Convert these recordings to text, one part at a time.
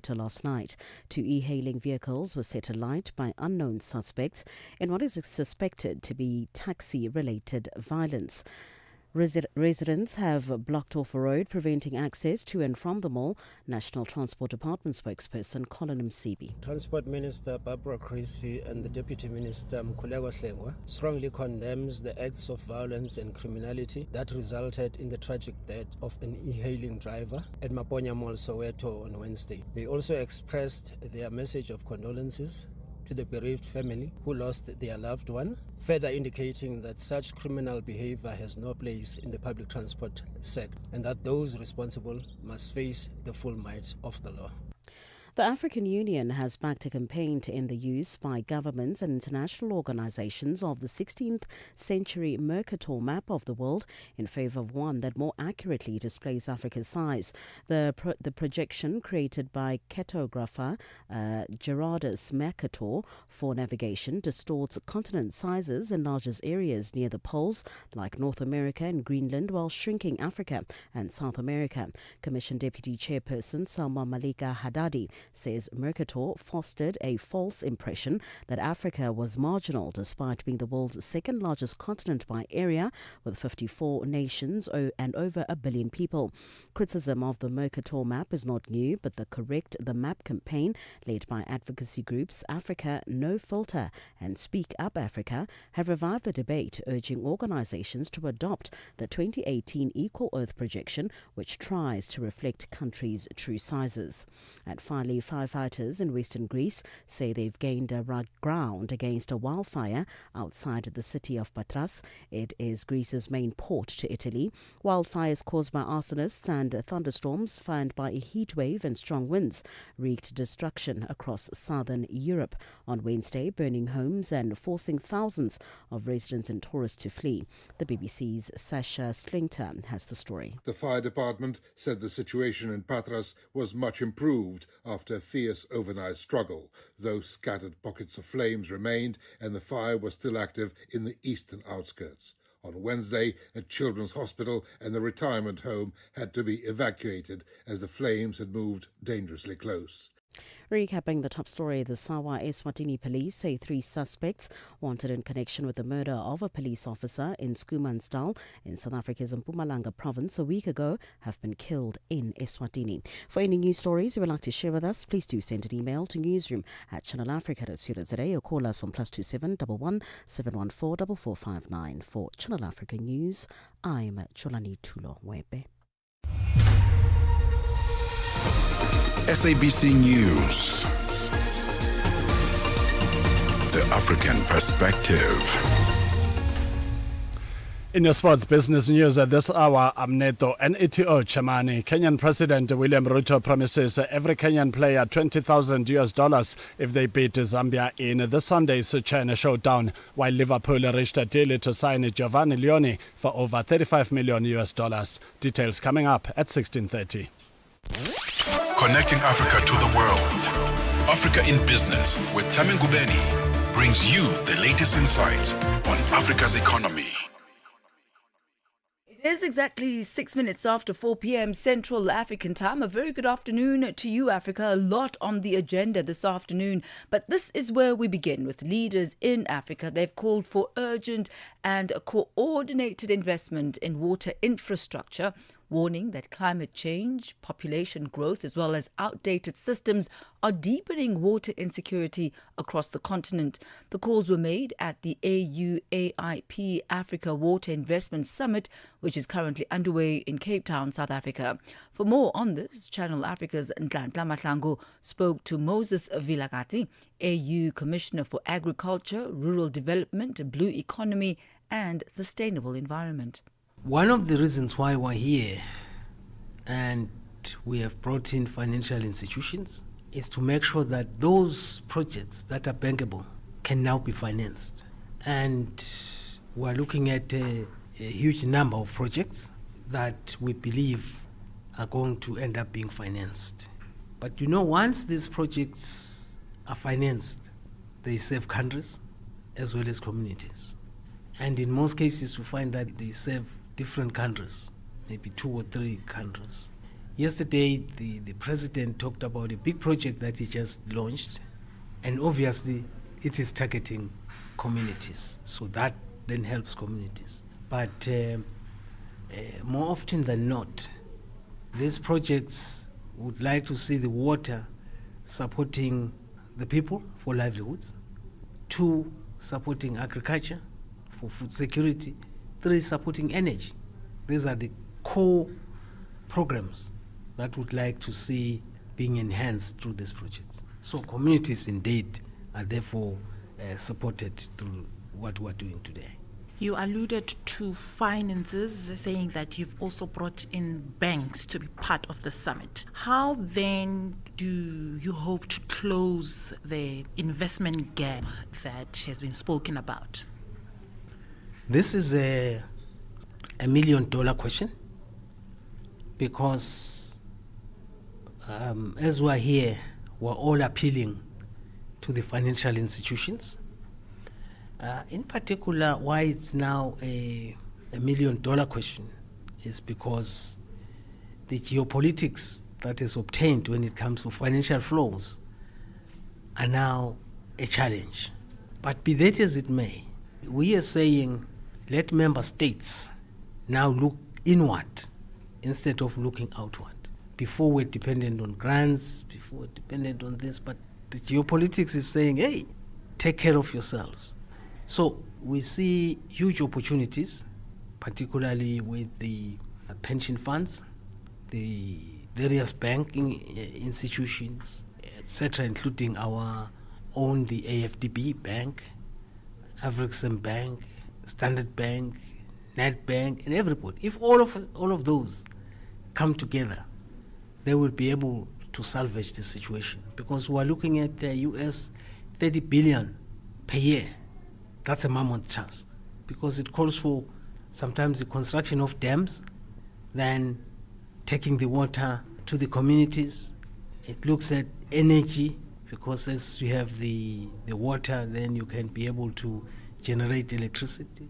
last night. Two e-hailing vehicles were set alight by unknown suspects in what is suspected to be taxi-related violence. Residents have blocked off a road, preventing access to and from the mall. National Transport Department spokesperson Colin Msibi. Transport Minister Barbara Creasy and the Deputy Minister Mkhuleko Hlengwa strongly condemns the acts of violence and criminality that resulted in the tragic death of an e-hailing driver at Maponya Mall, Soweto on Wednesday. They also expressed their message of condolences to the bereaved family who lost their loved one, further indicating that such criminal behavior has no place in the public transport sector and that those responsible must face the full might of the law. The African Union has backed a campaign to end the use by governments and international organizations of the 16th century Mercator map of the world in favor of one that more accurately displays Africa's size. The projection created by cartographer Gerardus Mercator for navigation distorts continent sizes, enlarges areas near the poles like North America and Greenland while shrinking Africa and South America. Commission Deputy Chairperson Salma Malika Haddadi says Mercator fostered a false impression that Africa was marginal despite being the world's second largest continent by area with 54 nations and over 1 billion people. Criticism of the Mercator map is not new, but the Correct the Map campaign led by advocacy groups Africa No Filter and Speak Up Africa have revived the debate, urging organizations to adopt the 2018 Equal Earth projection, which tries to reflect countries' true sizes. And finally, firefighters in western Greece say they've gained ground against a wildfire outside the city of Patras. It is Greece's main port to Italy. Wildfires caused by arsonists and thunderstorms fanned by a heat wave and strong winds wreaked destruction across southern Europe on Wednesday, burning homes and forcing thousands of residents and tourists to flee. The BBC's Sasha Slingter has the story. The fire department said the situation in Patras was much improved after a fierce overnight struggle, though scattered pockets of flames remained and the fire was still active in the eastern outskirts. On Wednesday, a children's hospital and a retirement home had to be evacuated as the flames had moved dangerously close. Recapping the top story, the Sawa Eswatini police say 3 suspects wanted in connection with the murder of a police officer in Skumansdal in South Africa's Mpumalanga province a week ago have been killed in Eswatini. For any news stories you would like to share with us, please do send an email to newsroom@channelafrica.co.za or call us on +27 11 714 4459. For Channel Africa News, I'm Cholani Tulo Webe. SABC News. The African Perspective. In your sports business news at this hour, Amneto NETO Chamani, Kenyan President William Ruto promises every Kenyan player $20,000 if they beat Zambia in the Sunday's China Showdown, while Liverpool reached a deal to sign Giovanni Leone for over $35 million. Details coming up at 16:30. Connecting Africa to the world. Africa in Business with Thami Ngubeni brings you the latest insights on Africa's economy. It is exactly 6 minutes after 4 p.m. Central African time. A very good afternoon to you, Africa. A lot on the agenda this afternoon, but this is where we begin with leaders in Africa. They've called for urgent and coordinated investment in water infrastructure, warning that climate change, population growth, as well as outdated systems are deepening water insecurity across the continent. The calls were made at the AU-AIP Africa Water Investment Summit, which is currently underway in Cape Town, South Africa. For more on this, Channel Africa's Nhlanhla Mahlangu spoke to Moses Vilakazi, AU Commissioner for Agriculture, Rural Development, Blue Economy and Sustainable Environment. One of the reasons why we're here and we have brought in financial institutions is to make sure that those projects that are bankable can now be financed. And we're looking at a huge number of projects that we believe are going to end up being financed. But once these projects are financed, they serve countries as well as communities. And in most cases, we find that they serve different countries, maybe 2 or 3 countries. Yesterday, the president talked about a big project that he just launched, and obviously it is targeting communities. So that then helps communities. But more often than not, these projects would like to see the water supporting the people for livelihoods, 2, supporting agriculture for food security, 3, supporting energy. These are the core programs that would like to see being enhanced through these projects. So communities indeed are therefore supported through what we're doing today. You alluded to finances, saying that you've also brought in banks to be part of the summit. How then do you hope to close the investment gap that has been spoken about? This is a $1 million question, because as we're here, we're all appealing to the financial institutions. In particular, why it's now a $1 million question is because the geopolitics that is obtained when it comes to financial flows are now a challenge. But be that as it may, we are saying let member states now look inward instead of looking outward. Before we're dependent on grants, before we're dependent on this, but the geopolitics is saying, hey, take care of yourselves. So we see huge opportunities, particularly with the pension funds, the various banking institutions, etc., including our own, the AFDB Bank, African Bank, Standard Bank, Net Bank, and everybody. If all of those come together, they will be able to salvage the situation, because we are looking at US $30 billion per year. That's a mammoth task, because it calls for sometimes the construction of dams, then taking the water to the communities. It looks at energy, because as you have the water, then you can be able to generate electricity.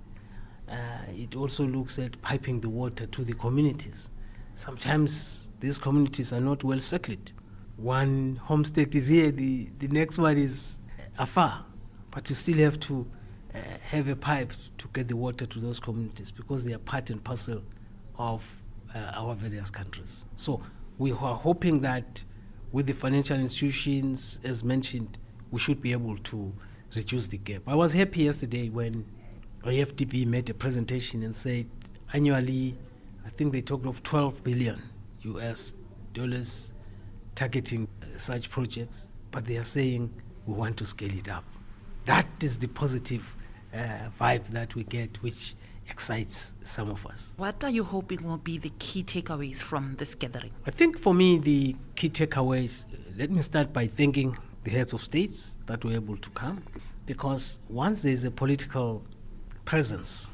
It also looks at piping the water to the communities. Sometimes these communities are not well settled. One homestead is here, the next one is afar, but you still have to have a pipe to get the water to those communities, because they are part and parcel of our various countries. So we are hoping that with the financial institutions, as mentioned, we should be able to reduce the gap. I was happy yesterday when AFDB made a presentation and said annually, I think they talked of $12 billion US dollars targeting such projects, but they are saying we want to scale it up. That is the positive vibe that we get, which excites some of us. What are you hoping will be the key takeaways from this gathering? I think for me, the key takeaways, let me start by thanking the heads of states that were able to come, because once there is a political presence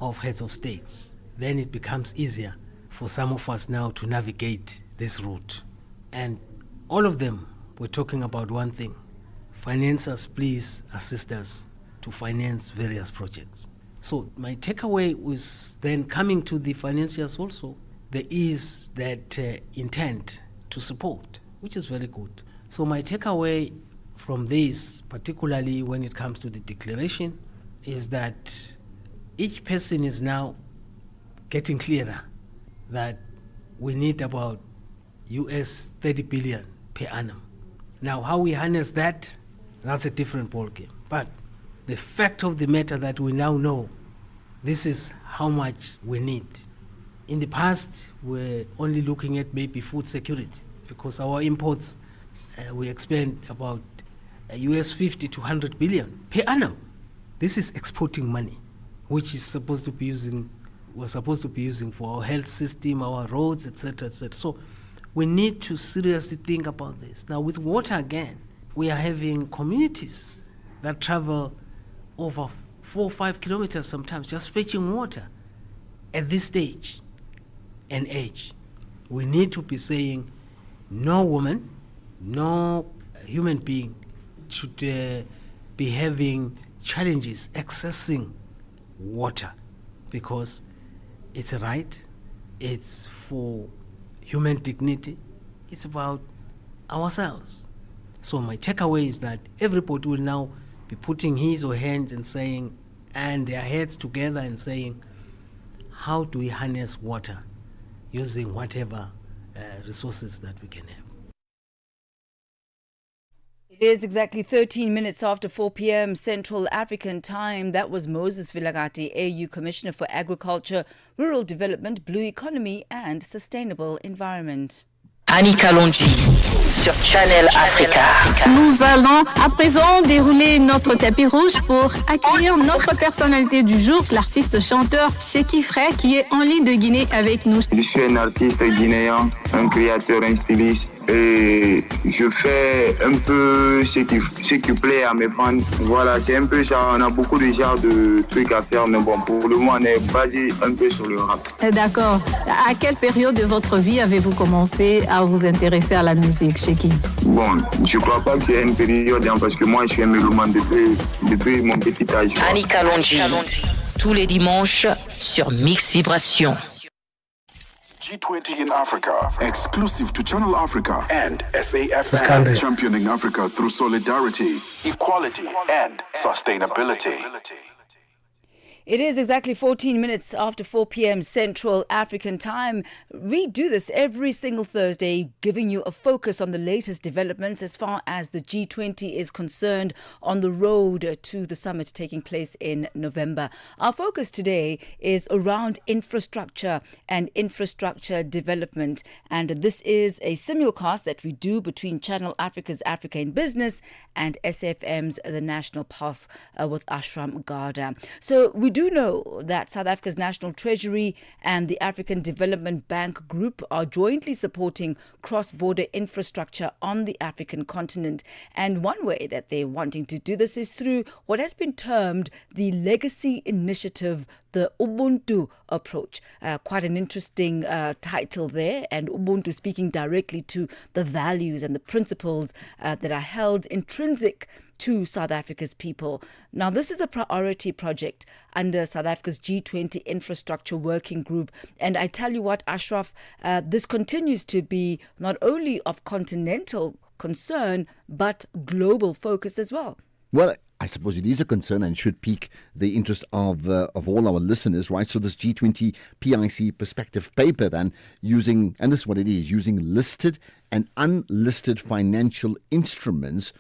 of heads of states, then it becomes easier for some of us now to navigate this route. And all of them were talking about one thing: finance us, please assist us to finance various projects. So my takeaway was then coming to the financiers also, there is that intent to support, which is very good. So my takeaway from this, particularly when it comes to the declaration, is that each person is now getting clearer that we need about US 30 billion per annum. Now, how we harness that, that's a different ballgame. But the fact of the matter that we now know, this is how much we need. In the past, we're only looking at maybe food security, because our imports, we expend about US 50 to 100 billion per annum. This is exporting money, which is supposed to be we're supposed to be using for our health system, our roads, etc., etc. So we need to seriously think about this. Now, with water again, we are having communities that travel over 4 or 5 kilometers sometimes just fetching water. At this stage and age, we need to be saying no woman, no human being should be having challenges accessing water, because it's a right, it's for human dignity. It's about ourselves. So my takeaway is that everybody will now be putting his or hands and their heads together and saying, how do we harness water using whatever resources that we can have? It is exactly 13 minutes after 4 p.m. Central African time. That was Moses Vilagati, AU Commissioner for Agriculture, Rural Development, Blue Economy and Sustainable Environment. Annie Kalonji sur Channel Africa. Nous allons à présent dérouler notre tapis rouge pour accueillir notre personnalité du jour, l'artiste chanteur Sheki Frey, qui est en ligne de Guinée avec nous. Je suis un artiste guinéen, un créateur, un styliste et je fais un peu ce qui plaît à mes fans. Voilà, c'est un peu ça. On a beaucoup de genres de trucs à faire, mais bon, pour le moment, on est basé un peu sur le rap. D'accord. À quelle période de votre vie avez-vous commencé à vous intéresser à la musique, Sheki? Bon, je ne crois pas qu'il y ait une période, parce que moi, je suis un mélomane depuis mon petit âge. Annie Kalonji, tous les dimanches sur Mix Vibration. G20 in Africa, exclusive to Channel Africa and SAFM, championing Africa through solidarity, equality, and sustainability. It is exactly 14 minutes after 4 p.m. Central African time. We do this every single Thursday, giving you a focus on the latest developments as far as the G20 is concerned on the road to the summit taking place in November. Our focus today is around infrastructure and infrastructure development. And this is a simulcast that we do between Channel Africa's Africa in Business and SFM's The National Pulse with Ashram Garda. So we do know that South Africa's National Treasury and the African Development Bank Group are jointly supporting cross-border infrastructure on the African continent. And one way that they're wanting to do this is through what has been termed the Legacy Initiative, the Ubuntu approach. Quite an interesting title there, and Ubuntu speaking directly to the values and the principles that are held intrinsic to South Africa's people. Now, this is a priority project under South Africa's G20 Infrastructure Working Group. And I tell you what, Ashraf, this continues to be not only of continental concern, but global focus as well. Well, I suppose it is a concern and should pique the interest of all our listeners, right? So this G20 PIC perspective paper then using, and this is what it is, using listed and unlisted financial instruments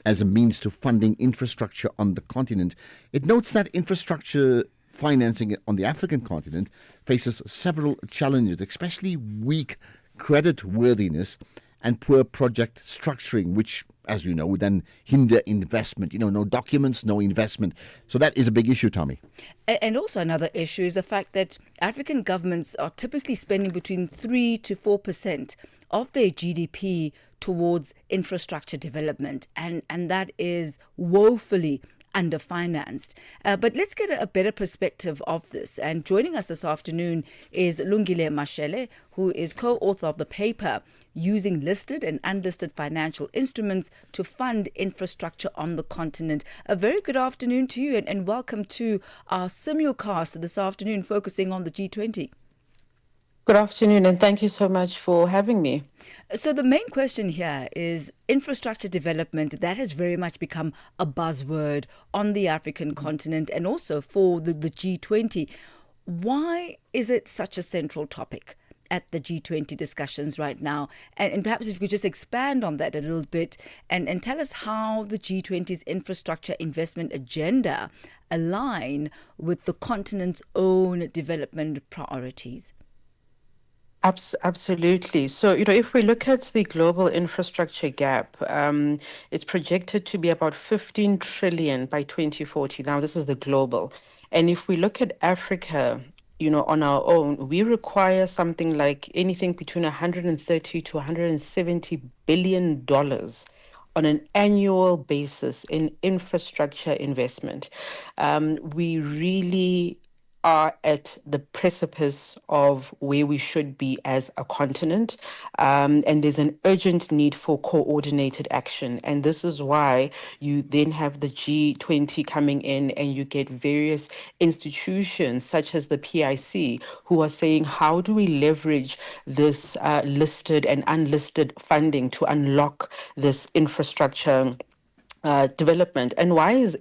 as a means to funding infrastructure on the continent. It notes that infrastructure financing on the African continent faces several challenges, especially weak credit worthiness and poor project structuring, which, as you know, would then hinder investment. You know, no documents, no investment. So that is a big issue, Thami. And also another issue is the fact that African governments are typically spending between 3 to 4% of their GDP towards infrastructure development. And that is woefully underfinanced. But let's get a better perspective of this. And joining us this afternoon is Lungile Mashele, who is co-author of the paper Using Listed and Unlisted Financial Instruments to Fund Infrastructure on the Continent. A very good afternoon to you and welcome to our simulcast this afternoon focusing on the G20. Good afternoon, and thank you so much for having me. So the main question here is infrastructure development. That has very much become a buzzword on the African continent and also for the G20. Why is it such a central topic at the G20 discussions right now? And perhaps if you could just expand on that a little bit and tell us how the G20's infrastructure investment agenda align with the continent's own development priorities. Absolutely. So, if we look at the global infrastructure gap, it's projected to be about 15 trillion by 2040. Now, this is the global. And if we look at Africa, on our own, we require something like anything between 130 to 170 billion dollars on an annual basis in infrastructure investment. We really are at the precipice of where we should be as a continent, and there's an urgent need for coordinated action. And this is why you then have the G20 coming in, and you get various institutions such as the PIC who are saying, how do we leverage this listed and unlisted funding to unlock this infrastructure development? And why is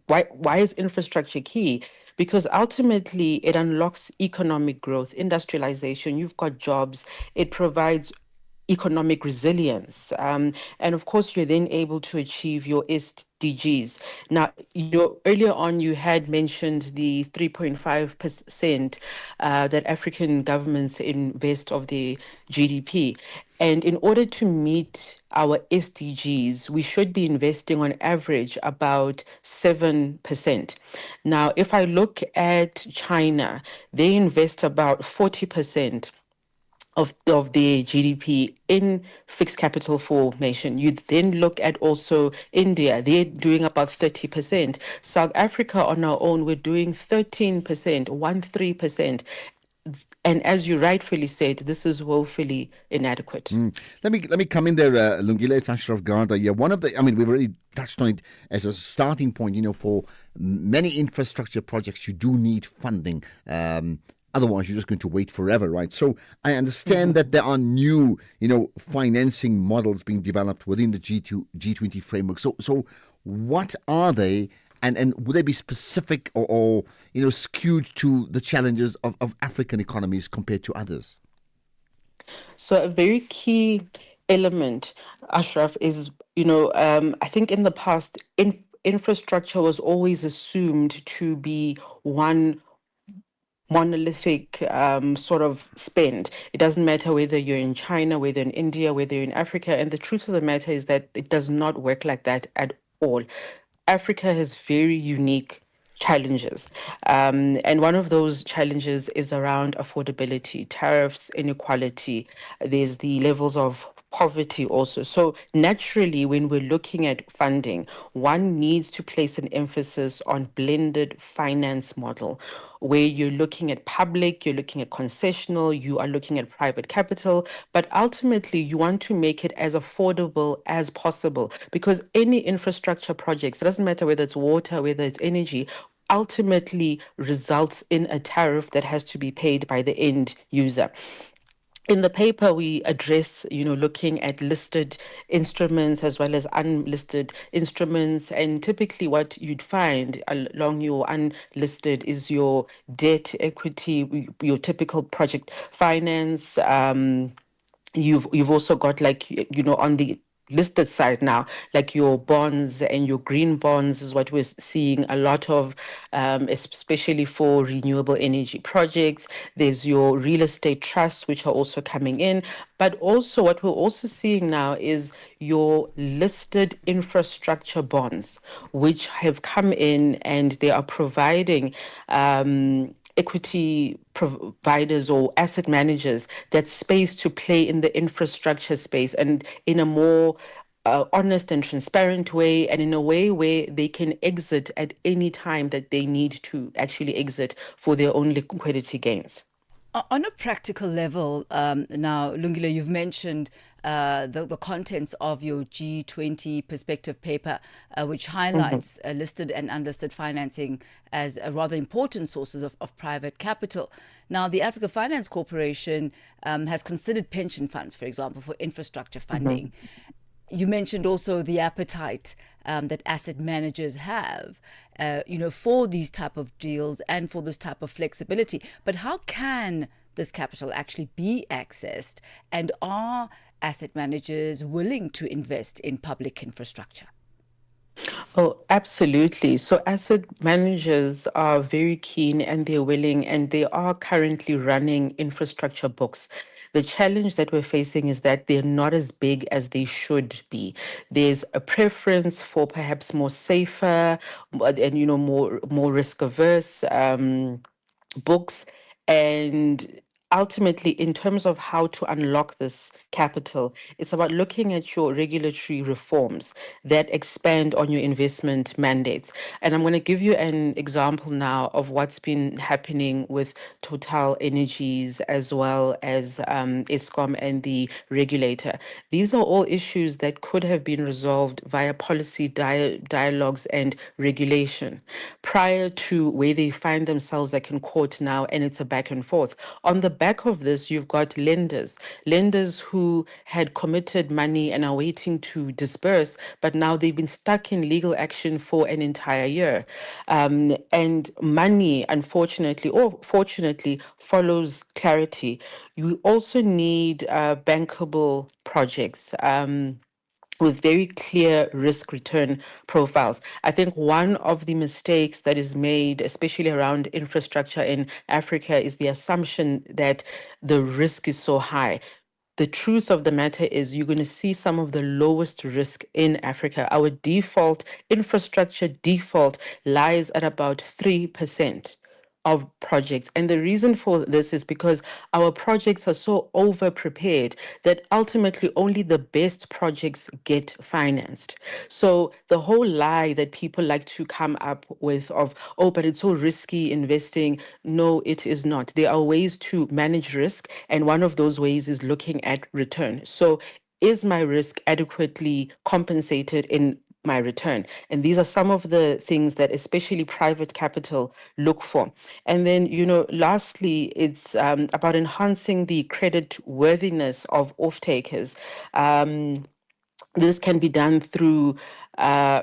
why is infrastructure key? Because ultimately it unlocks economic growth, industrialization. You've got jobs. It provides economic resilience, and of course you're then able to achieve your SDGs. Now, earlier on you had mentioned the 3.5% that African governments invest of the GDP. And in order to meet our SDGs, we should be investing on average about 7%. Now, if I look at China, they invest about 40% of their GDP in fixed capital formation. You then look at also India, they're doing about 30%. South Africa on our own, we're doing 13%, 13%. And as you rightfully said, this is woefully inadequate. Let me come in there, Lungile. It's Ashraf Garda. Yeah, we've already touched on it as a starting point. For many infrastructure projects, you do need funding. Otherwise, you're just going to wait forever, right? So I understand that there are new, financing models being developed within the G20 framework. So what are they? And would they be specific or skewed to the challenges of African economies compared to others? So a very key element, Ashraf, is, I think in the past, infrastructure was always assumed to be one monolithic sort of spend. It doesn't matter whether you're in China, whether in India, whether you're in Africa. And the truth of the matter is that it does not work like that at all. Africa has very unique challenges. And one of those challenges is around affordability, tariffs, inequality. There's the levels of poverty also. So naturally, when we're looking at funding, one needs to place an emphasis on blended finance model, where you're looking at public, you're looking at concessional, you are looking at private capital, but ultimately you want to make it as affordable as possible, because any infrastructure projects, it doesn't matter whether it's water, whether it's energy, ultimately results in a tariff that has to be paid by the end user. In the paper, we address, looking at listed instruments as well as unlisted instruments. And typically what you'd find along your unlisted is your debt, equity, your typical project finance. You've also got on the listed side now, like your bonds and your green bonds is what we're seeing a lot of, especially for renewable energy projects. There's your real estate trusts, which are also coming in. But also what we're also seeing now is your listed infrastructure bonds, which have come in and they are providing equity providers or asset managers that space to play in the infrastructure space, and in a more honest and transparent way, and in a way where they can exit at any time that they need to actually exit for their own liquidity gains. On a practical level, now, Lungile, you've mentioned the contents of your G20 perspective paper, which highlights listed and unlisted financing as rather important sources of private capital. Now, the Africa Finance Corporation has considered pension funds, for example, for infrastructure funding. You mentioned also the appetite that asset managers have, for these type of deals and for this type of flexibility. But how can this capital actually be accessed? And are asset managers willing to invest in public infrastructure? Oh, absolutely. So asset managers are very keen and they're willing, and they are currently running infrastructure books. The challenge that we're facing is that they're not as big as they should be. There's a preference for perhaps more safer and more risk averse books, and ultimately, in terms of how to unlock this capital, it's about looking at your regulatory reforms that expand on your investment mandates. And I'm going to give you an example now of what's been happening with Total Energies as well as ESCOM and the regulator. These are all issues that could have been resolved via policy dialogues and regulation prior to where they find themselves like in court now, and it's a back and forth. On the back of this, you've got lenders who had committed money and are waiting to disperse, but now they've been stuck in legal action for an entire year. And money, unfortunately or fortunately, follows clarity. You also need bankable projects. With very clear risk return profiles. I think one of the mistakes that is made, especially around infrastructure in Africa, is the assumption that the risk is so high. The truth of the matter is you're going to see some of the lowest risk in Africa. Our infrastructure default lies at about 3% of projects. And the reason for this is because our projects are so over prepared that ultimately only the best projects get financed. So the whole lie that people like to come up with of, oh, but it's so risky investing. No, it is not. There are ways to manage risk. And one of those ways is looking at return. So is my risk adequately compensated in my return? And these are some of the things that especially private capital look for. And then, lastly, it's about enhancing the credit worthiness of off-takers. This can be done through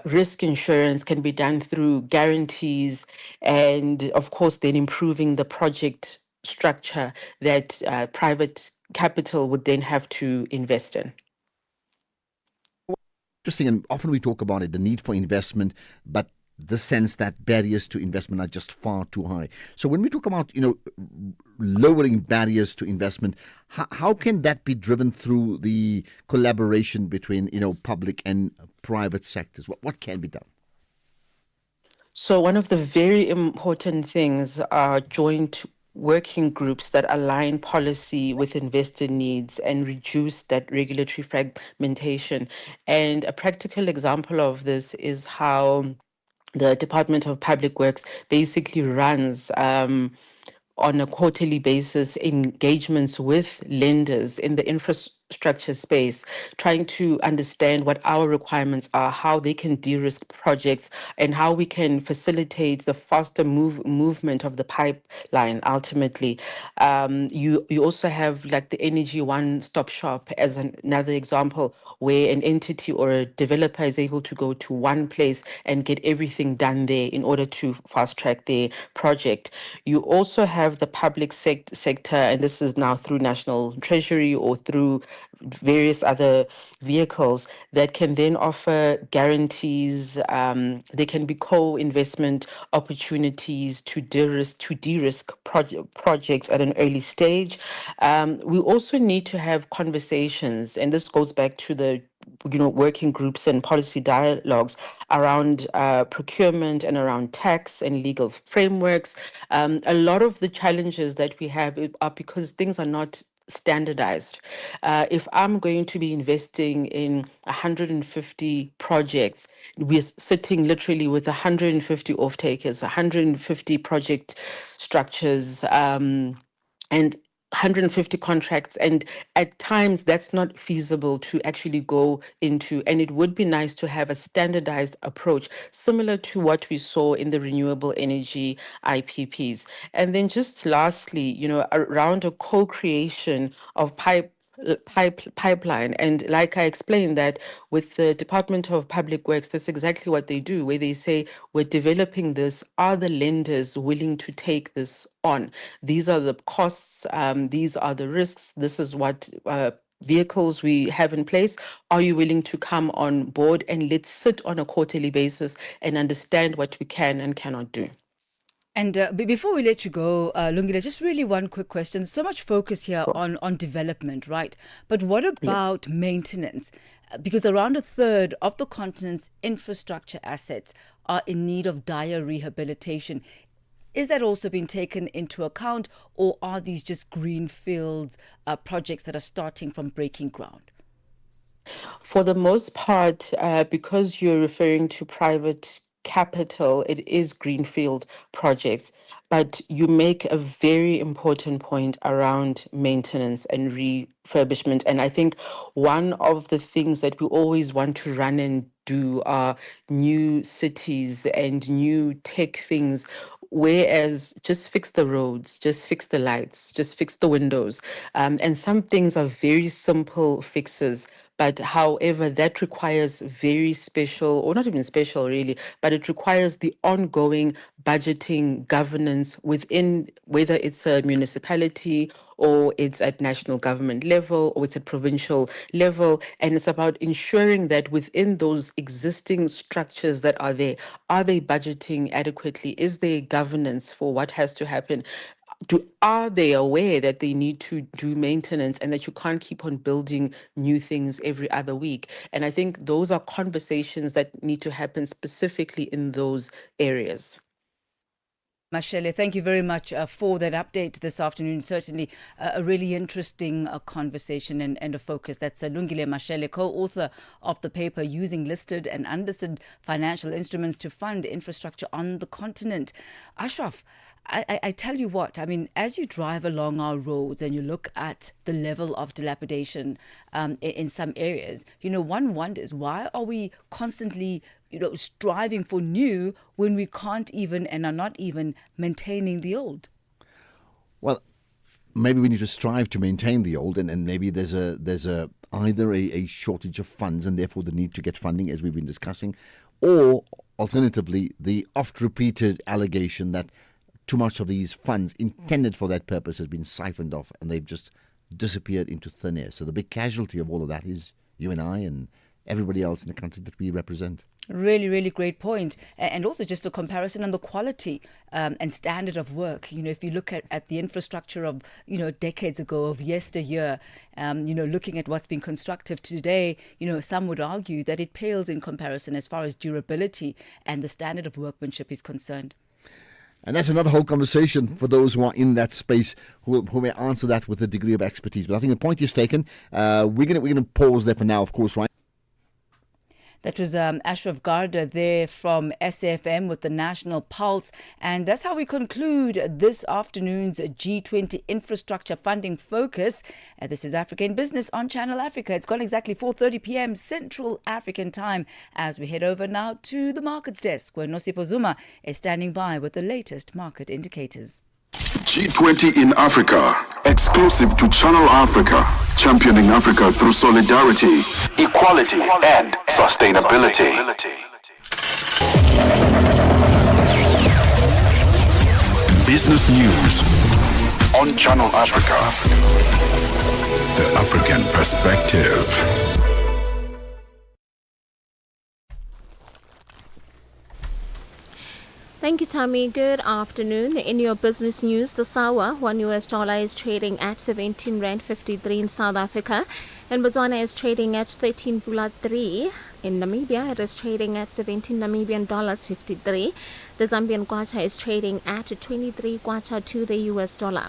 risk insurance, can be done through guarantees, and of course, then improving the project structure that private capital would then have to invest in. Interesting, and often we talk about it, the need for investment, but the sense that barriers to investment are just far too high. So when we talk about, lowering barriers to investment, how can that be driven through the collaboration between, public and private sectors? What can be done? So one of the very important things are joint working groups that align policy with investor needs and reduce that regulatory fragmentation. And a practical example of this is how the Department of Public Works basically runs on a quarterly basis engagements with lenders in the infrastructure space, trying to understand what our requirements are, how they can de-risk projects, and how we can facilitate the faster movement of the pipeline ultimately. You also have like the Energy One-Stop Shop as another example where an entity or a developer is able to go to one place and get everything done there in order to fast-track their project. You also have the public sector, and this is now through National Treasury or through various other vehicles that can then offer guarantees. There can be co-investment opportunities to de-risk projects at an early stage. We also need to have conversations, and this goes back to the working groups and policy dialogues around procurement and around tax and legal frameworks. A lot of the challenges that we have are because things are not standardized. If I'm going to be investing in 150 projects, we're sitting literally with 150 off-takers, 150 project structures, and 150 contracts, and at times that's not feasible to actually go into, and it would be nice to have a standardized approach similar to what we saw in the renewable energy IPPs. And then just lastly, around a co-creation of pipeline. And like I explained that with the Department of Public Works, that's exactly what they do, where they say, we're developing this. Are the lenders willing to take this on? These are the costs. These are the risks. This is what vehicles we have in place. Are you willing to come on board? And let's sit on a quarterly basis and understand what we can and cannot do. And before we let you go, Lungile, just really one quick question. So much focus here on development, right? But what about maintenance? Because around a third of the continent's infrastructure assets are in need of dire rehabilitation. Is that also being taken into account, or are these just greenfield projects that are starting from breaking ground? For the most part, because you're referring to private capital, it is greenfield projects. But you make a very important point around maintenance and refurbishment. And I think one of the things that we always want to run and do are new cities and new tech things. Whereas just fix the roads, just fix the lights, just fix the windows. And some things are very simple fixes. But however, that requires very special, or not even special really, but it requires the ongoing budgeting governance within, whether it's a municipality or it's at national government level or it's at provincial level. And it's about ensuring that within those existing structures that are they budgeting adequately? Is there governance for what has to happen? Are they aware that they need to do maintenance and that you can't keep on building new things every other week? And I think those are conversations that need to happen specifically in those areas. Mashele, thank you very much for that update this afternoon. Certainly a really interesting conversation and a focus. That's Lungile Mashele, co-author of the paper Using Listed and Unlisted Financial Instruments to Fund Infrastructure on the Continent. Ashraf, I tell you what, I mean, as you drive along our roads and you look at the level of dilapidation in some areas, one wonders, why are we constantly, striving for new when we can't even and are not even maintaining the old? Well, maybe we need to strive to maintain the old, and maybe there's either a shortage of funds and therefore the need to get funding, as we've been discussing, or alternatively, the oft-repeated allegation that too much of these funds intended for that purpose has been siphoned off and they've just disappeared into thin air. So the big casualty of all of that is you and I and everybody else in the country that we represent. Really, really great point. And also just a comparison on the quality and standard of work. If you look at the infrastructure of, decades ago, of yesteryear, looking at what's been constructive today, some would argue that it pales in comparison as far as durability and the standard of workmanship is concerned. And that's another whole conversation for those who are in that space who may answer that with a degree of expertise. But I think the point is taken. We're gonna pause there for now, of course, right? That was Ashraf Garda there from SAFM with the National Pulse. And that's how we conclude this afternoon's G20 Infrastructure Funding Focus. This is Africa in Business on Channel Africa. It's gone exactly 4:30 p.m. Central African time as we head over now to the markets desk where Nosipo Zuma is standing by with the latest market indicators. G20 in Africa, exclusive to Channel Africa, championing Africa through solidarity, equality, and sustainability. Business news on Channel Africa, the African perspective. Thank you, Thami. Good afternoon. In your business news, the SAWA, $1 is trading at 17.53 in South Africa. In Botswana is trading at 13.3. In Namibia, it is trading at 17 Namibian dollars 53. The Zambian kwacha is trading at 23 kwacha to the US dollar.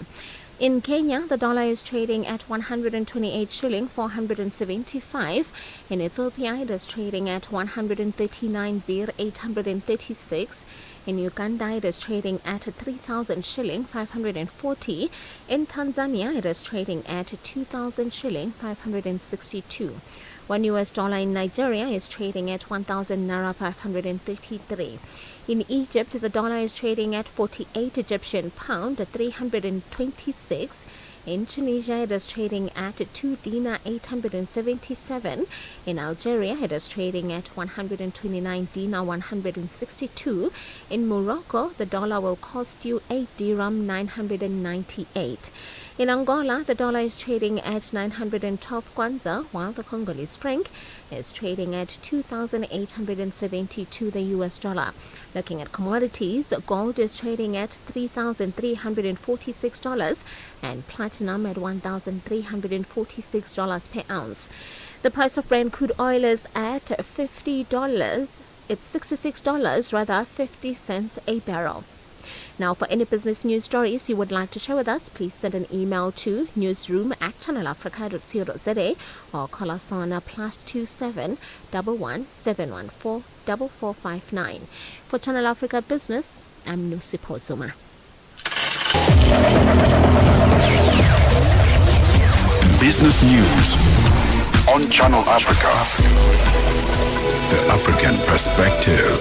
In Kenya, the dollar is trading at 128 shilling 475. In Ethiopia, it is trading at 139 birr 836. In Uganda, it is trading at 3,000 shilling 540. In Tanzania, it is trading at 2,000 shilling 562. $1 in Nigeria is trading at 1,000 naira 533. In Egypt, the dollar is trading at 48 Egyptian pound 326. In Tunisia, it is trading at 2 dinar 877. In Algeria, it is trading at 129 dinar 162. In Morocco, the dollar will cost you 8 dirham 998. In Angola, the dollar is trading at 912 kwanza, while the Congolese franc is trading at 2,872 the US dollar. Looking at commodities, gold is trading at $3,346 and platinum at $1,346 per ounce. The price of Brent crude oil is at $50. It's $66, 50 cents a barrel. Now, for any business news stories you would like to share with us, please send an email to newsroom@channelafrica.co.za or call us on +27 11 714 4459. For Channel Africa Business, I'm Nusipho Zuma. Business News on Channel Africa. The African Perspective.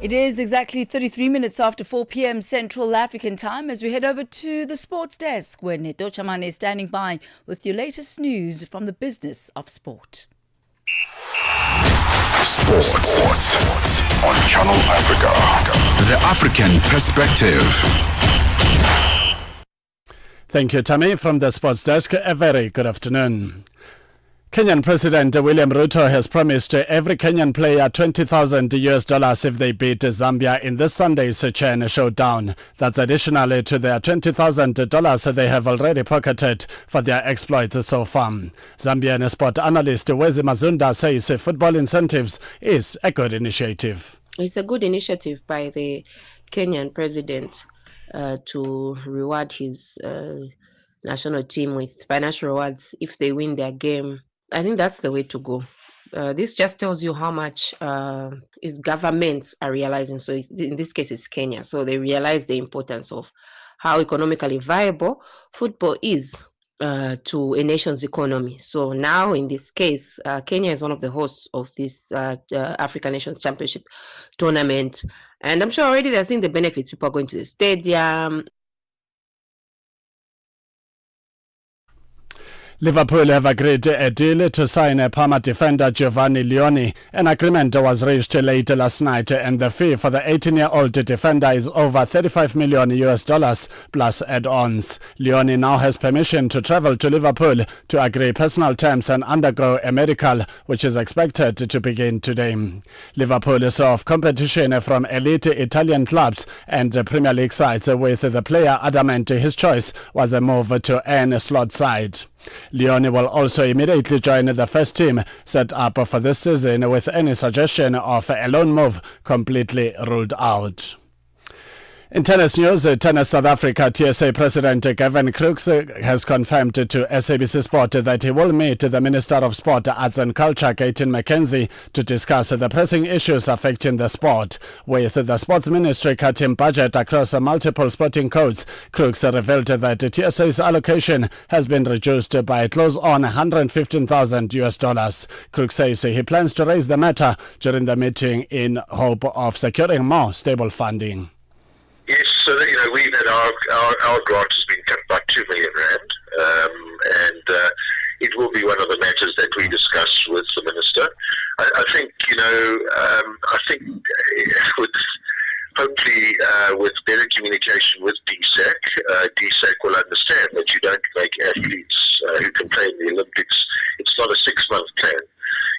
It is exactly 33 minutes after 4 p.m. Central African time as we head over to the sports desk where Neto Chamane is standing by with your latest news from the business of sport. Sports on Channel Africa. The African Perspective. Thank you, Thami. From the sports desk, a very good afternoon. Kenyan President William Ruto has promised every Kenyan player $20,000 if they beat Zambia in this Sunday's Chen showdown. That's additionally to their $20,000 they have already pocketed for their exploits so far. Zambian sport analyst Wezi Mazunda says football incentives is a good initiative. It's a good initiative by the Kenyan president to reward his national team with financial rewards if they win their game. I think that's the way to go. This just tells you how much his governments are realizing. So in this case, it's Kenya. So they realize the importance of how economically viable football is to a nation's economy. So now, in this case, Kenya is one of the hosts of this African Nations Championship tournament. And I'm sure already they're seeing the benefits. People are going to the stadium. Liverpool have agreed a deal to sign a Parma defender Giovanni Leoni. An agreement was reached late last night, and the fee for the 18-year-old defender is over $35 million plus add-ons. Leoni now has permission to travel to Liverpool to agree personal terms and undergo a medical, which is expected to begin today. Liverpool saw off competition from elite Italian clubs and Premier League sides, with the player adamant his choice was a move to an slot side. Leoni will also immediately join the first team set up for this season, with any suggestion of a loan move completely ruled out. In tennis news, Tennis South Africa TSA President Gavin Crooks has confirmed to SABC Sport that he will meet the Minister of Sport, Arts and Culture, Gayton McKenzie, to discuss the pressing issues affecting the sport. With the Sports Ministry cutting budget across multiple sporting codes, Crooks revealed that TSA's allocation has been reduced by a close on $115,000. Crooks says he plans to raise the matter during the meeting in hope of securing more stable funding. Yes, so we've had our grant has been cut by $2 million rand, and it will be one of the matters that we discuss with the minister. I think with hopefully with better communication with DSAC, DSAC will understand that you don't make athletes who can play in the Olympics. It's not a 6-month plan.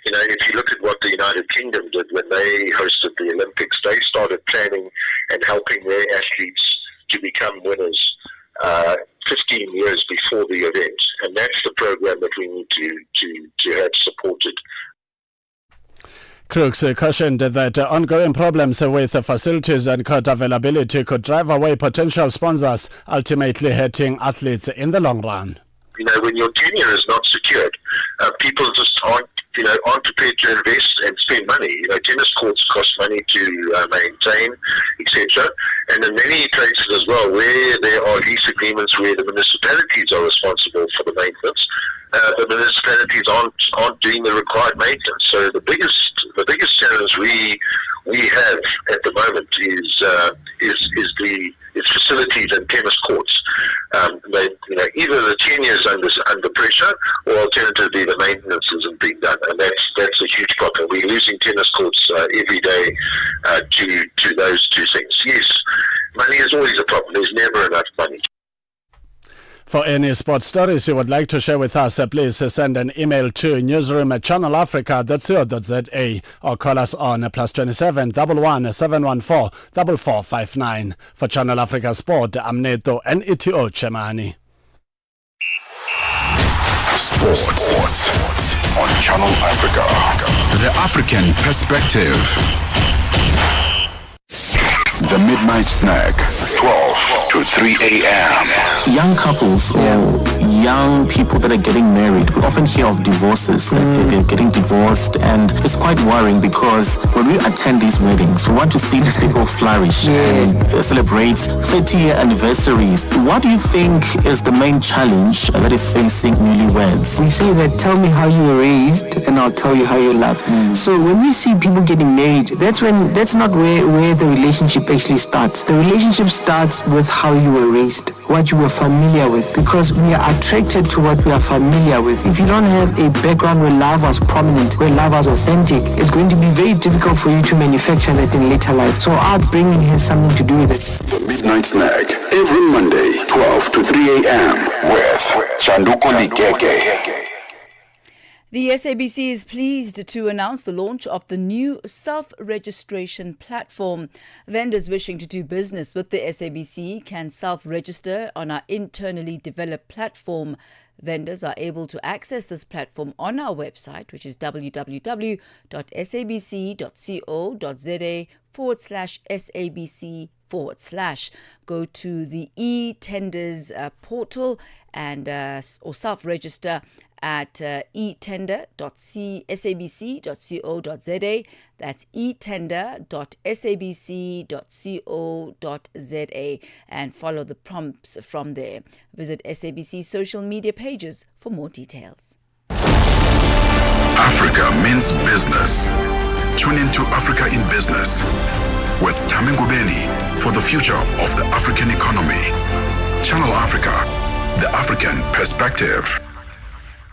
If you look at what the United Kingdom did when they hosted the Olympics, they started planning and helping their athletes to become winners 15 years before the event. And that's the program that we need to have supported. Crooks cautioned that ongoing problems with facilities and court availability could drive away potential sponsors, ultimately hurting athletes in the long run. When your tenure is not secured, people just aren't prepared to invest and spend money. Tennis courts cost money to maintain, etc. And in many places as well, where there are lease agreements where the municipalities are responsible for the maintenance, the municipalities aren't doing the required maintenance. So the biggest challenge we have at the moment is facilities and tennis courts. Either the tenure is under pressure, or alternatively the maintenance isn't being done, and that's a huge problem. We're losing tennis courts every day to those two things. Yes, money is always a problem. There's never enough money. For any sports stories you would like to share with us, please send an email to newsroom@channelafrica.co.za or call us on +27 11 714 4459. For Channel Africa Sport, I'm Neto Neto Chamane. Sports on Channel Africa. The African Perspective. The Midnight Snack, 12 to 3 a.m. Young couples or young people that are getting married, we often hear of divorces, that they're getting divorced, and it's quite worrying because when we attend these weddings, we want to see these people flourish and celebrate 30-year anniversaries. What do you think is the main challenge that is facing newlyweds? We say that tell me how you were raised and I'll tell you how you love. So when we see people getting married, that's not where the relationship actually starts. The relationship starts with how you were raised, what you were familiar with, because we are attracted to what we are familiar with. If you don't have a background where love was prominent, where love was authentic, it's going to be very difficult for you to manufacture that in later life. So our upbringing has something to do with it. The Midnight Snack, every Monday, 12 to 3 a.m. with Chanduko Ligege. The SABC is pleased to announce the launch of the new self-registration platform. Vendors wishing to do business with the SABC can self-register on our internally developed platform. Vendors are able to access this platform on our website, which is www.sabc.co.za/SABC/. Go to the e-tenders portal and or self-register at etender.sabc.co.za. That's etender.sabc.co.za and follow the prompts from there. Visit SABC social media pages for more details. Africa means business. Tune into Africa in Business with Thami Ngubeni for the future of the African economy. Channel Africa, the African perspective.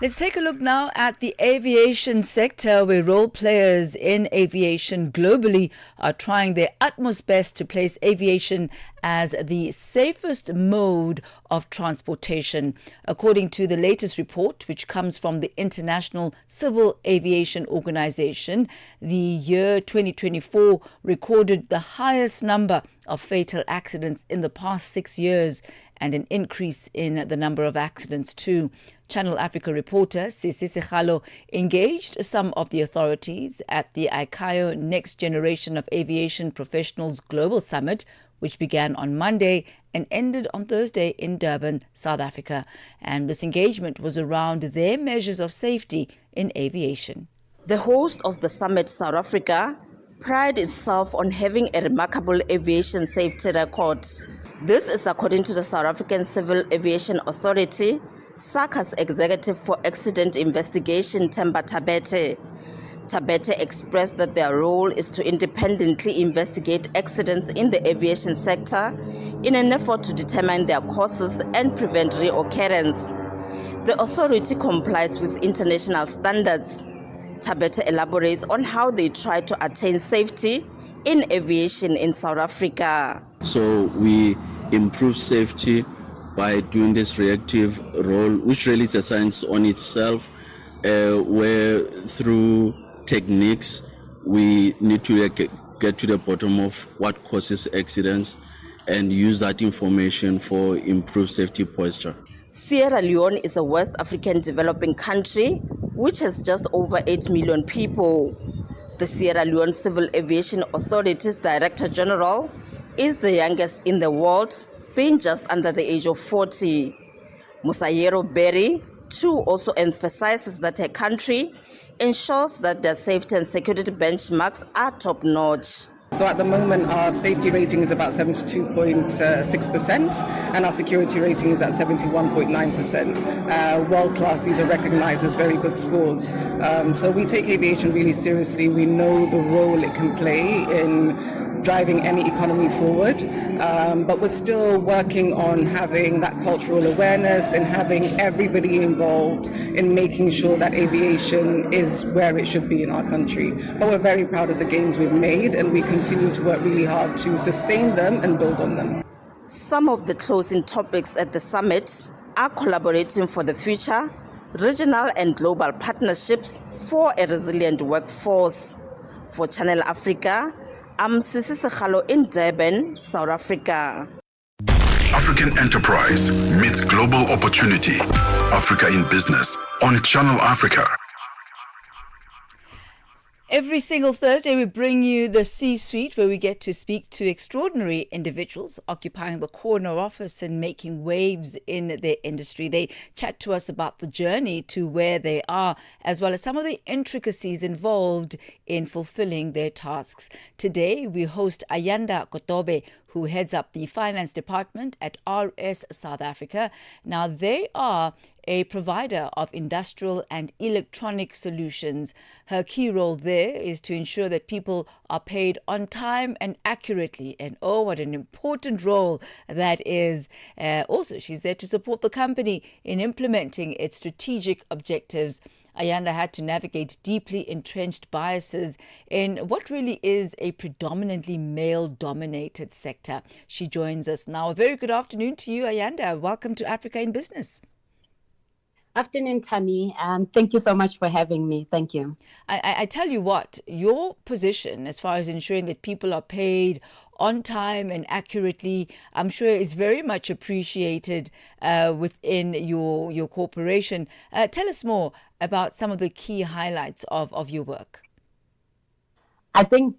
Let's take a look now at the aviation sector, where role players in aviation globally are trying their utmost best to place aviation as the safest mode of transportation. According to the latest report, which comes from the International Civil Aviation Organization, the year 2024 recorded the highest number of fatal accidents in the past 6 years, and an increase in the number of accidents too. Channel Africa reporter Sisi Sekhalo engaged some of the authorities at the ICAO Next Generation of Aviation Professionals Global Summit, which began on Monday and ended on Thursday in Durban, South Africa. And this engagement was around their measures of safety in aviation. The host of the summit, South Africa, prides itself on having a remarkable aviation safety record. This is according to the South African Civil Aviation Authority, SACA's Executive for Accident Investigation, Themba Tabete. Tabete expressed that their role is to independently investigate accidents in the aviation sector in an effort to determine their causes and prevent reoccurrence. The authority complies with international standards. Tabete elaborates on how they try to attain safety in aviation in South Africa. So we improve safety by doing this reactive role, which really is a science on itself, where through techniques we need to get to the bottom of what causes accidents and use that information for improved safety posture. Sierra Leone is a West African developing country which has just over 8 million people. The Sierra Leone Civil Aviation Authority's Director General is the youngest in the world, being just under the age of 40. Musayero Berry, too, also emphasizes that her country ensures that their safety and security benchmarks are top-notch. So at the moment, our safety rating is about 72.6%, and our security rating is at 71.9%. World class, these are recognized as very good scores. So we take aviation really seriously. We know the role it can play in driving any economy forward, but we're still working on having that cultural awareness and having everybody involved in making sure that aviation is where it should be in our country. But we're very proud of the gains we've made, and we continue to work really hard to sustain them and build on them. Some of the closing topics at the summit are collaborating for the future, regional and global partnerships for a resilient workforce. For Channel Africa, I'm Sisi Sekhalo in Durban, South Africa. African enterprise meets global opportunity. Africa in Business on Channel Africa. Every single Thursday, we bring you the C-Suite, where we get to speak to extraordinary individuals occupying the corner office and making waves in their industry. They chat to us about the journey to where they are, as well as some of the intricacies involved in fulfilling their tasks. Today, we host Ayanda Kotobe, who heads up the finance department at RS South Africa. Now, they are a provider of industrial and electronic solutions. Her key role there is to ensure that people are paid on time and accurately. And oh, what an important role that is. Also, she's there to support the company in implementing its strategic objectives. Ayanda had to navigate deeply entrenched biases in what really is a predominantly male-dominated sector. She joins us now. A very good afternoon to you, Ayanda. Welcome to Africa in Business. Afternoon, Thami, and thank you so much for having me. Thank you. I tell you what, your position as far as ensuring that people are paid on time and accurately, I'm sure is very much appreciated within your corporation. Tell us more about some of the key highlights of your work. I think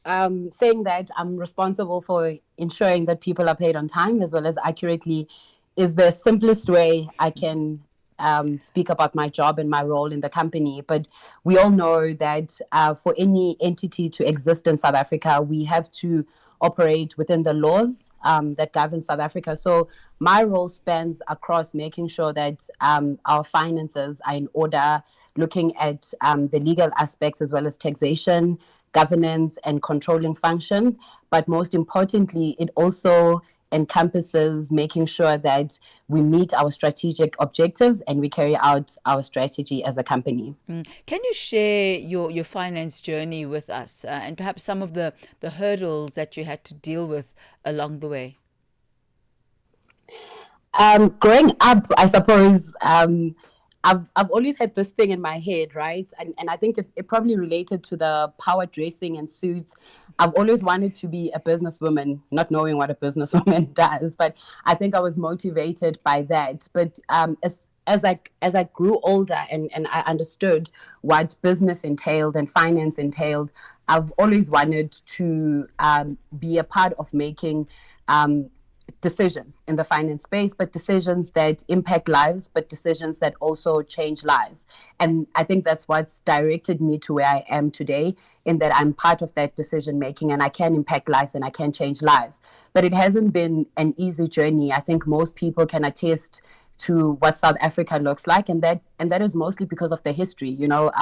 saying that I'm responsible for ensuring that people are paid on time as well as accurately is the simplest way I can speak about my job and my role in the company. But we all know that for any entity to exist in South Africa, we have to operate within the laws that govern South Africa. So my role spans across making sure that our finances are in order, looking at the legal aspects as well as taxation, governance, and controlling functions. But most importantly, it also encompasses making sure that we meet our strategic objectives and we carry out our strategy as a company. Can you share your finance journey with us and perhaps some of the hurdles that you had to deal with along the way? Growing up, I suppose, I've always had this thing in my head, right? And I think it probably related to the power dressing and suits. I've always wanted to be a businesswoman, not knowing what a businesswoman does, but I think I was motivated by that. But as I grew older and I understood what business entailed and finance entailed, I've always wanted to be a part of making decisions in the finance space, but decisions that impact lives, but decisions that also change lives. And I think that's what's directed me to where I am today, in that I'm part of that decision making and I can impact lives and I can change lives. But it hasn't been an easy journey. I think most people can attest to what South Africa looks like, and that is mostly because of the history. You know,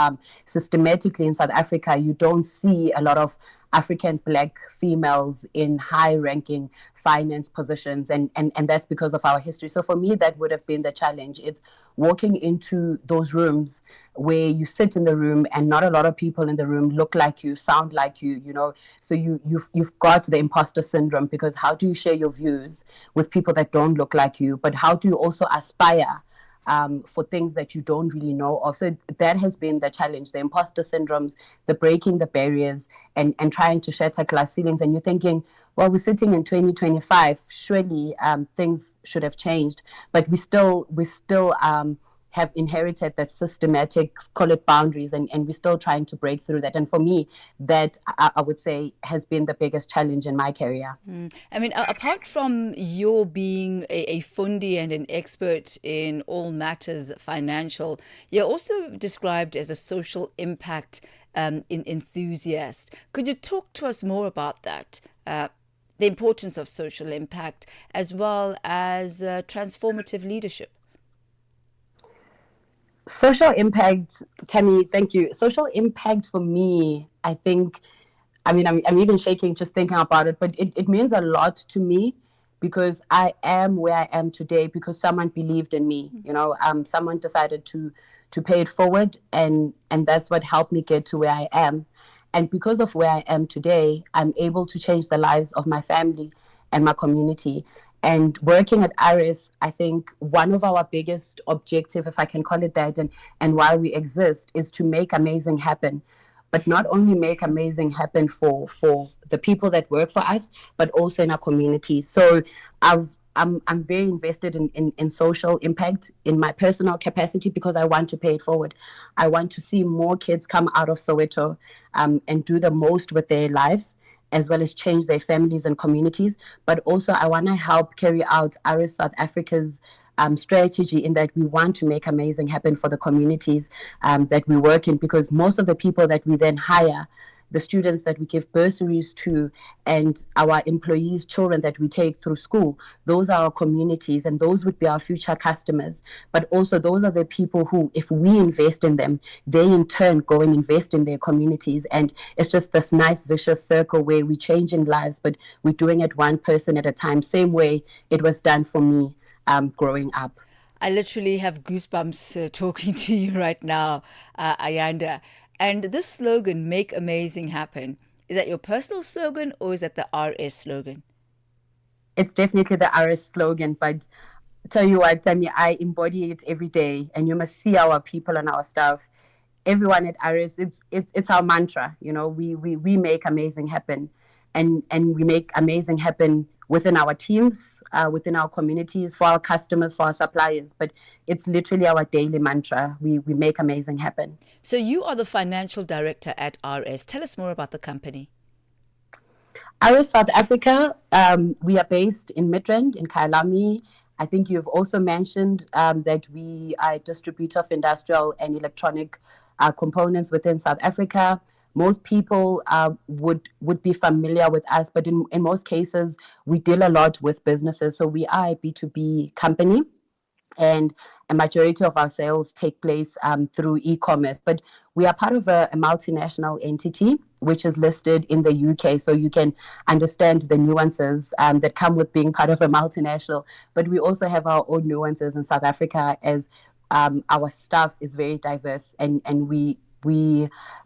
systematically in South Africa, you don't see a lot of African Black females in high-ranking finance positions, and that's because of our history. So for me, that would have been the challenge. It's walking into those rooms where you sit in the room and not a lot of people in the room look like you, sound like you, you know. So you've got the imposter syndrome, because how do you share your views with people that don't look like you? But how do you also aspire for things that you don't really know of? So that has been the challenge, the imposter syndromes, the breaking the barriers and trying to shatter glass ceilings. And you're thinking, well, we're sitting in 2025, surely things should have changed, but we still have inherited that systematic, call it boundaries, and we're still trying to break through that. And for me, that I would say has been the biggest challenge in my career. I mean, apart from your being a fundi and an expert in all matters financial, you're also described as a social impact enthusiast. Could you talk to us more about that? The importance of social impact as well as transformative leadership. Social impact, Thami, thank you. Social impact for me, I think, I'm even shaking just thinking about it, but it means a lot to me, because I am where I am today because someone believed in me. You know, someone decided to pay it forward, and that's what helped me get to where I am. And because of where I am today, I'm able to change the lives of my family and my community. And working at IRIS, I think one of our biggest objective, if I can call it that, and why we exist, is to make amazing happen. But not only make amazing happen for the people that work for us, but also in our community. So I've I'm very invested in social impact in my personal capacity because I want to pay it forward. I want to see more kids come out of Soweto and do the most with their lives, as well as change their families and communities. But also I want to help carry out ARIS South Africa's strategy in that we want to make amazing happen for the communities that we work in, because most of the people that we then hire, the students that we give bursaries to, and our employees' children that we take through school, those are our communities, and those would be our future customers. But also those are the people who, if we invest in them, they in turn go and invest in their communities. And it's just this nice vicious circle where we're changing lives, but we're doing it one person at a time, same way it was done for me growing up. I literally have goosebumps talking to you right now, Ayanda. And this slogan, "Make Amazing Happen," is that your personal slogan or is that the RS slogan? It's definitely the RS slogan, but tell you what, Thami, I embody it every day, and you must see our people and our staff. Everyone at RS, it's our mantra. You know, we make amazing happen, and we make amazing happen within our teams, within our communities, for our customers, for our suppliers. But it's literally our daily mantra. We make amazing happen. So you are the financial director at RS. Tell us more about the company. RS South Africa, we are based in Midrand, in Kyalami. I think you've also mentioned that we are a distributor of industrial and electronic components within South Africa. Most people would be familiar with us, but in most cases, we deal a lot with businesses. So we are a B2B company, and a majority of our sales take place through e-commerce. But we are part of a multinational entity, which is listed in the UK. So you can understand the nuances that come with being part of a multinational. But we also have our own nuances in South Africa, as our staff is very diverse, and we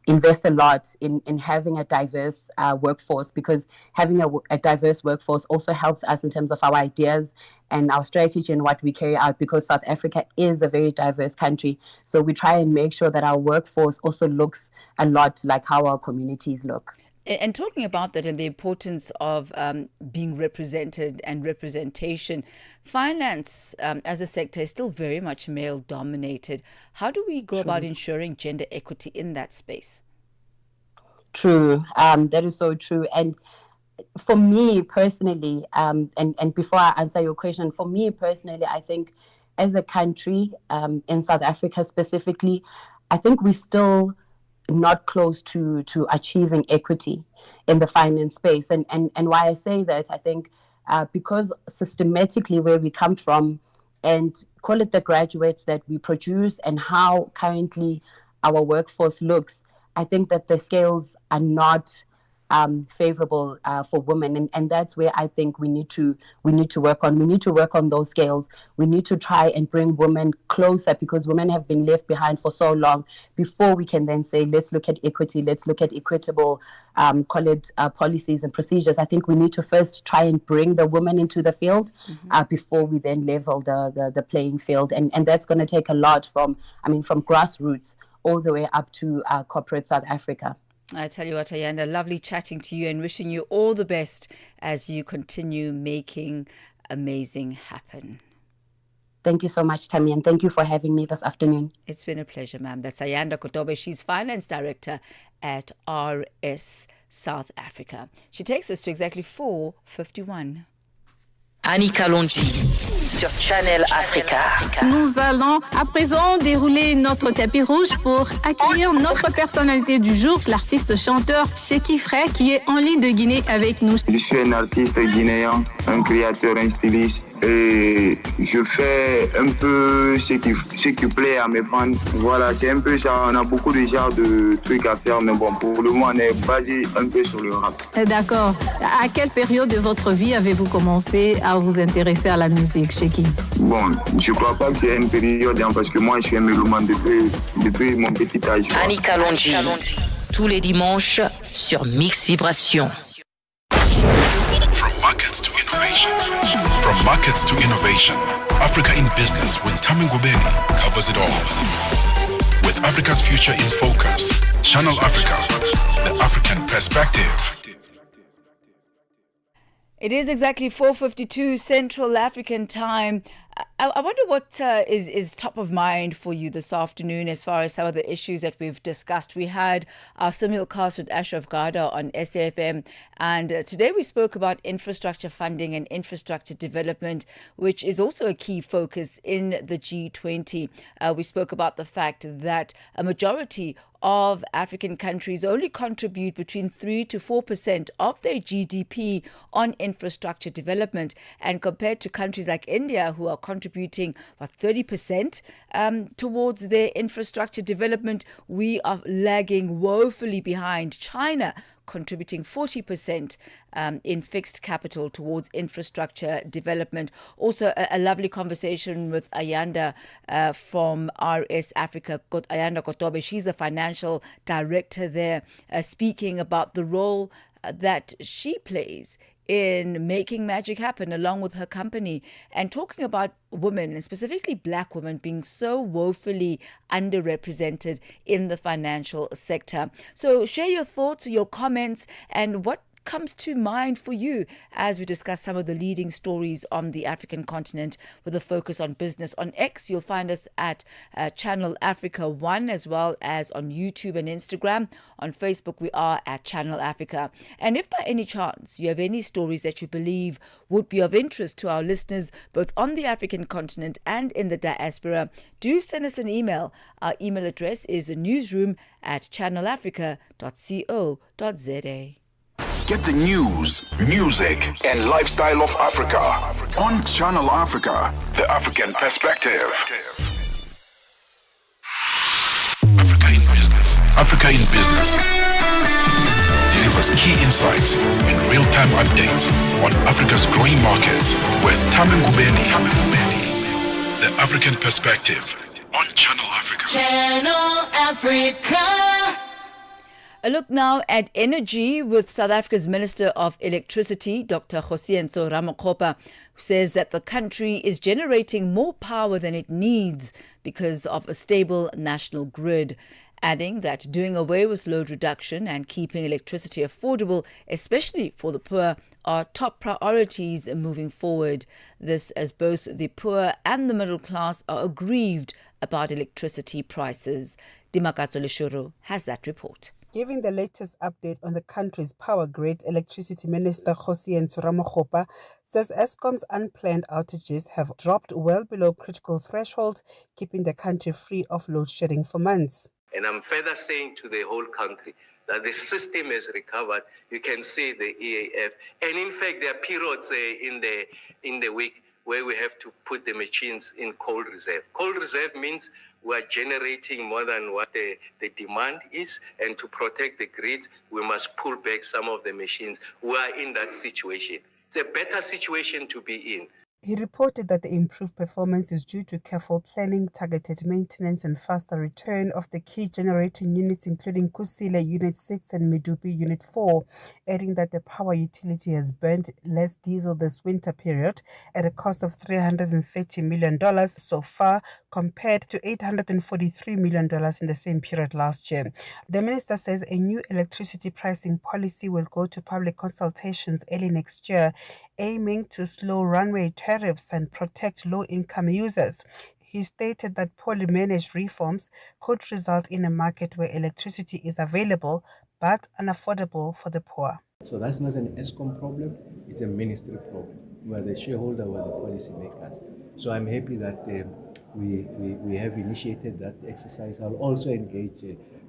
invest a lot in having a diverse workforce, because having a diverse workforce also helps us in terms of our ideas and our strategy and what we carry out, because South Africa is a very diverse country. So we try and make sure that our workforce also looks a lot like how our communities look. And talking about that and the importance of being represented and representation, finance as a sector is still very much male dominated. How do we go about ensuring gender equity in that space? True. That is so true. And for me personally, and before I answer your question, for me personally, I think as a country, in South Africa specifically, I think we still not close to achieving equity in the finance space. And why I say that, I think because systematically where we come from, and call it the graduates that we produce and how currently our workforce looks, I think that the scales are not favorable for women, and that's where I think we need to work on. We need to work on those scales. We need to try and bring women closer, because women have been left behind for so long, before we can then say, let's look at equity, let's look at equitable policies and procedures. I think we need to first try and bring the women into the field before we then level the playing field, and that's going to take a lot from grassroots all the way up to corporate South Africa. I tell you what, Ayanda, lovely chatting to you and wishing you all the best as you continue making amazing happen. Thank you so much, Thami, and thank you for having me this afternoon. It's been a pleasure, ma'am. That's Ayanda Kotobe. She's Finance Director at RS South Africa. She takes us to exactly 4:51. Annie Kalonji sur Channel Africa. Nous allons à présent dérouler notre tapis rouge pour accueillir notre personnalité du jour, l'artiste chanteur Sheki Frey, qui est en ligne de Guinée avec nous. Je suis un artiste guinéen, un créateur, un styliste, et je fais un peu ce qui plaît à mes fans. Voilà, c'est un peu ça. On a beaucoup de genres de trucs à faire, mais bon, pour le moment, on est basé un peu sur le rap. D'accord. À quelle période de votre vie avez-vous commencé à vous intéresser à la musique, Sheki? Bon, je crois pas qu'il y ait une période, parce que moi, je suis un mélomane depuis mon petit âge. Annie Kalonji, tous les dimanches sur Mix Vibration. From markets to innovation. From markets to innovation. Africa in Business with Thami Ngubeni covers it all. With Africa's future in focus, Channel Africa, the African perspective. It is exactly 4:52 Central African time. I wonder what is top of mind for you this afternoon as far as some of the issues that we've discussed. We had our simulcast with Ashraf Garda on SAFM, and today we spoke about infrastructure funding and infrastructure development, which is also a key focus in the G20. We spoke about the fact that a majority of African countries only contribute between 3 to 4% of their GDP on infrastructure development. And compared to countries like India, who are contributing about 30% towards their infrastructure development, we are lagging woefully behind China, contributing 40% in fixed capital towards infrastructure development. Also, a lovely conversation with Ayanda from RS Africa, Ayanda Kotobe. She's the financial director there, speaking about the role that she plays in making magic happen along with her company, and talking about women, and specifically black women, being so woefully underrepresented in the financial sector. So share your thoughts, your comments, and what comes to mind for you as we discuss some of the leading stories on the African continent with a focus on business. On X, you'll find us at Channel Africa 1, as well as on YouTube and Instagram. On Facebook, we are at Channel Africa. And if by any chance you have any stories that you believe would be of interest to our listeners, both on the African continent and in the diaspora, do send us an email. Our email address is newsroom@channelafrica.co.za. Get the news, music, and lifestyle of Africa on Channel Africa, the African perspective. Africa in Business. Africa in Business delivers key insights and real-time updates on Africa's growing markets with Thami Ngubeni. The African perspective on Channel Africa. Channel Africa. A look now at energy with South Africa's Minister of Electricity, Dr. Kgosientsho Ramokgopa, who says that the country is generating more power than it needs because of a stable national grid, adding that doing away with load reduction and keeping electricity affordable, especially for the poor, are top priorities moving forward. This as both the poor and the middle class are aggrieved about electricity prices. Dimakatso Leshuru has that report. Giving the latest update on the country's power grid, Electricity Minister Kgosientsho Ramokgopa says Eskom's unplanned outages have dropped well below critical thresholds, keeping the country free of load shedding for months. And I'm further saying to the whole country that the system has recovered. You can see the EAF. And in fact, there are periods in the week where we have to put the machines in cold reserve. Cold reserve means we are generating more than what the demand is, and to protect the grids, we must pull back some of the machines. We are in that situation. It's a better situation to be in. He reported that the improved performance is due to careful planning, targeted maintenance, and faster return of the key generating units, including Kusile Unit 6 and Medupi Unit 4, adding that the power utility has burned less diesel this winter period at a cost of $330 million so far, compared to $843 million in the same period last year. The minister says a new electricity pricing policy will go to public consultations early next year, aiming to slow runaway tariffs and protect low-income users. He stated that poorly managed reforms could result in a market where electricity is available but unaffordable for the poor. So that's not an Eskom problem, it's a ministry problem. We're the shareholder, we're the policy makers. So I'm happy that we have initiated that exercise. I'll also engage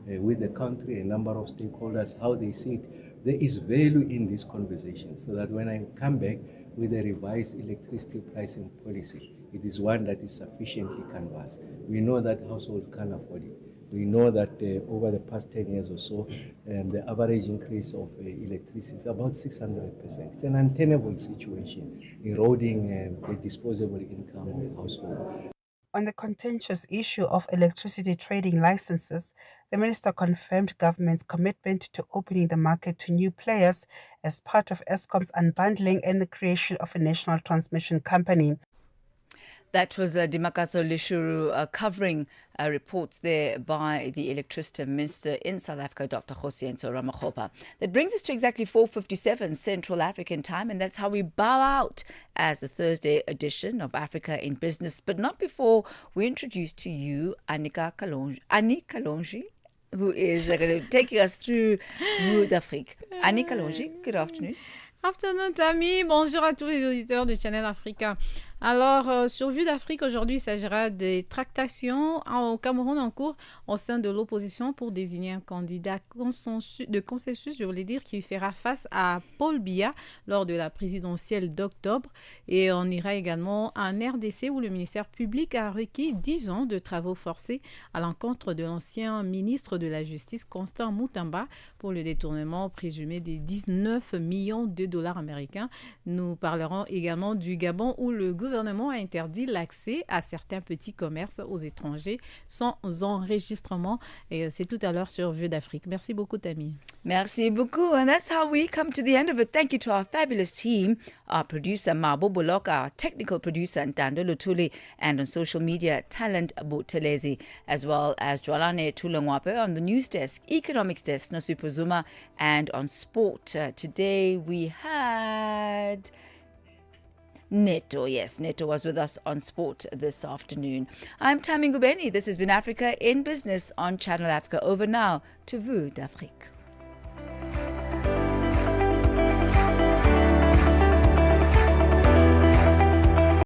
with the country, a number of stakeholders, how they see it. There is value in this conversation, so that when I come back with a revised electricity pricing policy, it is one that is sufficiently canvassed. We know that households can't afford it. We know that over the past 10 years or so, the average increase of electricity is about 600%. It's an untenable situation, eroding the disposable income of the household. On the contentious issue of electricity trading licenses, the minister confirmed government's commitment to opening the market to new players as part of Eskom's unbundling and the creation of a national transmission company. That was Dimakaso Lishuru covering reports there by the Electricity Minister in South Africa, Dr. Josiento Ramakgopa. That brings us to exactly 4:57 Central African time, and that's how we bow out as the Thursday edition of Africa in Business, but not before we introduce to you Annie Kalonji, who is going to take us through Vue d'Afrique. Annie Kalonji, good afternoon. Afternoon, Thami. Bonjour à tous les auditeurs du Channel Africa. Alors, sur Vue d'Afrique, aujourd'hui, il s'agira des tractations au Cameroun en cours au sein de l'opposition pour désigner un candidat de consensus, je voulais dire, qui fera face à Paul Biya lors de la présidentielle d'octobre. Et on ira également en RDC où le ministère public a requis 10 ans de travaux forcés à l'encontre de l'ancien ministre de la Justice, Constant Moutamba, pour le détournement présumé des 19 millions de dollars américains. Nous parlerons également du Gabon où le gouvernement a interdit l'accès à certains petits commerces aux étrangers sans enregistrement. Et c'est tout à l'heure sur Vue d'Afrique. Merci beaucoup, Thami. Merci beaucoup. And that's how we come to the end of it. Thank you to our fabulous team, our producer, Mabo Bullock, our technical producer, Ntando Lutuli, and on social media, Talent Butelezi, as well as Jwalane Tulangwape on the news desk, economics desk, Nasupo Zuma, and on sport. Today we had Neto. Yes, Neto was with us on sport this afternoon. I'm Thami Ngubeni. This has been Africa in Business on Channel Africa. Over now to Vue d'Afrique.